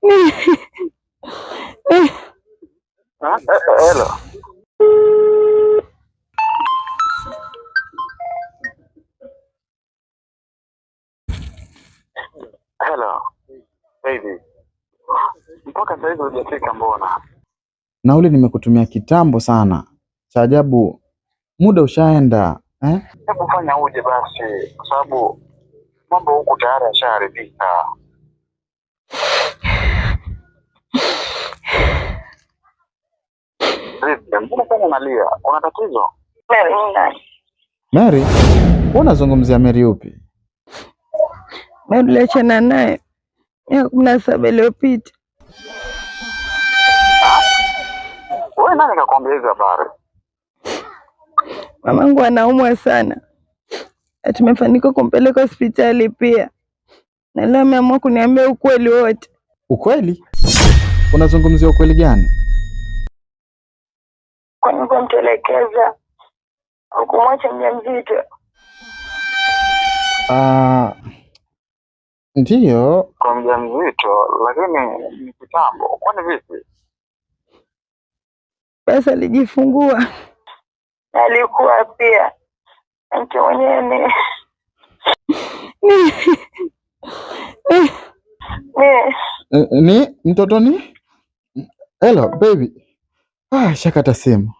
Hello. Hello. Baby. Mpaka sasa hivi hujafika mbona? Nauli nimekutumia kitambo sana. Cha ajabu muda ushaenda, Hebu fanya uje basi kwa sababu mambo huku tayari yashaharibika. Mbona kama unalia? Una tatizo? Mary? Unazungumzia Mary upi? Mary niliachana naye miaka 17 iliyopita. Wewe nani kakwambia hizo habari? Mamangu anaumwa sana. Tumefanikiwa kumpeleka hospitali pia. Na leo ameamua kuniambia ukweli wote. Ukweli? Unazungumzia ukweli gani? Kwa nini kumtelekeza? Au kumwacha mjamzito? Ndiyo. Kwa mjamzito, lakini ni kitambo. Kwani vipi? Basi alijifungua. Alikuwa pia mtu mwenyewe ni mtoto ni? Hello baby. Shakata simu.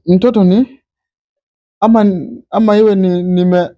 Mtoto ni? Ama iwe nime